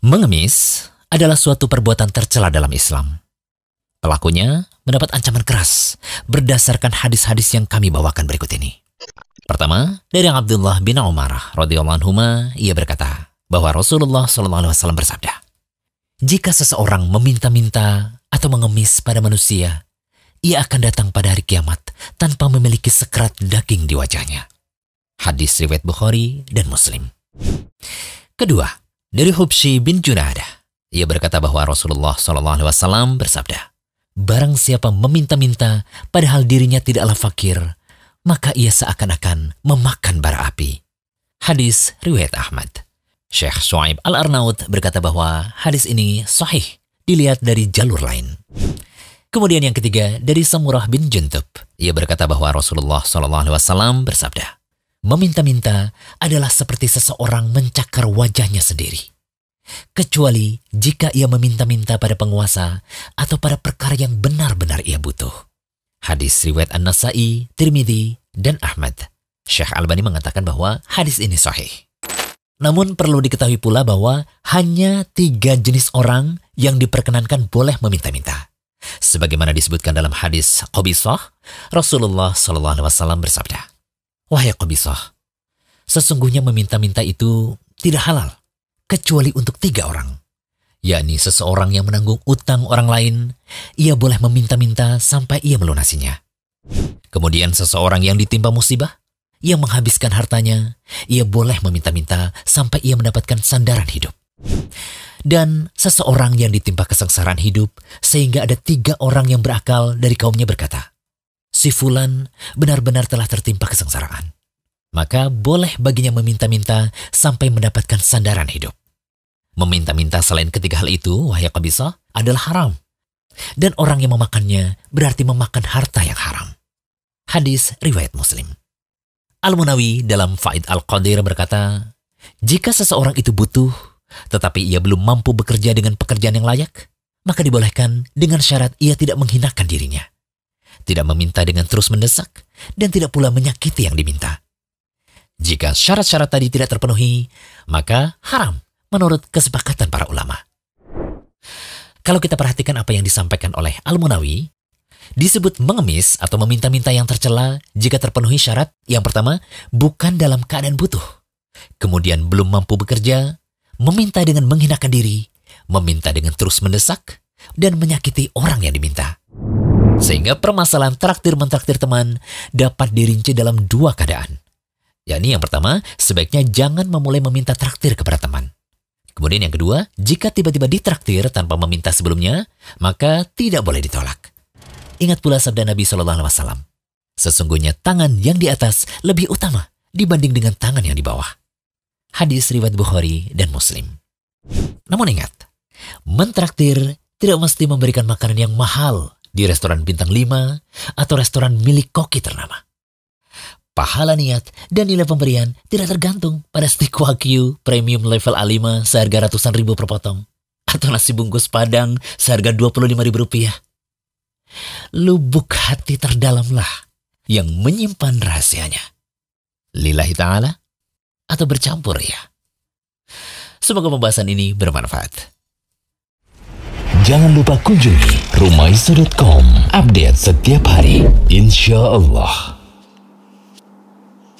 Mengemis adalah suatu perbuatan tercela dalam Islam. Pelakunya mendapat ancaman keras berdasarkan hadis-hadis yang kami bawakan berikut ini. Pertama, dari Abdullah bin Umar radhiyallahu anhuma, ia berkata bahwa Rasulullah SAW bersabda, "Jika seseorang meminta-minta atau mengemis pada manusia, ia akan datang pada hari kiamat tanpa memiliki sekerat daging di wajahnya." Hadis riwayat Bukhari dan Muslim. Kedua, dari Hubshi bin Junadah, ia berkata bahwa Rasulullah SAW bersabda, "Barang siapa meminta-minta padahal dirinya tidaklah fakir, maka ia seakan-akan memakan bara api." Hadis riwayat Ahmad. Syekh Shu'aib Al-Arnaud berkata bahwa hadis ini sahih dilihat dari jalur lain. Kemudian yang ketiga, dari Samurah bin Jundub, ia berkata bahwa Rasulullah SAW bersabda, "Meminta-minta adalah seperti seseorang mencakar wajahnya sendiri, kecuali jika ia meminta-minta pada penguasa atau pada perkara yang benar-benar ia butuh." Hadis riwayat An-Nasai, Tirmidzi, dan Ahmad. Syekh Albani mengatakan bahwa hadis ini sahih. Namun perlu diketahui pula bahwa hanya 3 jenis orang yang diperkenankan boleh meminta-minta. Sebagaimana disebutkan dalam hadis Qabisah, Rasulullah SAW bersabda, "Wahai Qabisah, sesungguhnya meminta-minta itu tidak halal, kecuali untuk 3 orang. Yakni seseorang yang menanggung utang orang lain, ia boleh meminta-minta sampai ia melunasinya. Kemudian seseorang yang ditimpa musibah, yang menghabiskan hartanya, ia boleh meminta-minta sampai ia mendapatkan sandaran hidup. Dan seseorang yang ditimpa kesengsaraan hidup, sehingga ada 3 orang yang berakal dari kaumnya berkata, 'Si fulan benar-benar telah tertimpa kesengsaraan,' maka boleh baginya meminta-minta sampai mendapatkan sandaran hidup. Meminta-minta selain ketiga hal itu, wahai Qabisah, adalah haram. Dan orang yang memakannya berarti memakan harta yang haram." Hadis riwayat Muslim. Al-Munawi dalam Faid Al-Qadir berkata, "Jika seseorang itu butuh, tetapi ia belum mampu bekerja dengan pekerjaan yang layak, maka dibolehkan dengan syarat ia tidak menghinakan dirinya, tidak meminta dengan terus mendesak, dan tidak pula menyakiti yang diminta. Jika syarat-syarat tadi tidak terpenuhi, maka haram menurut kesepakatan para ulama." Kalau kita perhatikan apa yang disampaikan oleh Al-Munawi, disebut mengemis atau meminta-minta yang tercela jika terpenuhi syarat. Yang pertama, bukan dalam keadaan butuh. Kemudian belum mampu bekerja, meminta dengan menghinakan diri, meminta dengan terus mendesak, dan menyakiti orang yang diminta. Sehingga permasalahan traktir-mentraktir teman dapat dirinci dalam 2 keadaan. Yakni yang pertama, sebaiknya jangan memulai meminta traktir kepada teman. Kemudian yang kedua, jika tiba-tiba ditraktir tanpa meminta sebelumnya, maka tidak boleh ditolak. Ingat pula sabda Nabi SAW, "Sesungguhnya tangan yang di atas lebih utama dibanding dengan tangan yang di bawah." Hadis riwayat Bukhari dan Muslim. Namun ingat, mentraktir tidak mesti memberikan makanan yang mahal di restoran bintang 5 atau restoran milik koki ternama. Pahala niat dan nilai pemberian tidak tergantung pada stik wagyu premium level A5 seharga ratusan ribu per potong, atau nasi bungkus Padang seharga Rp25.000. Lubuk hati terdalamlah yang menyimpan rahasianya. Lillahi ta'ala atau bercampur ya. Semoga pembahasan ini bermanfaat. Jangan lupa kunjungi rumaiso.com, update setiap hari, insya Allah.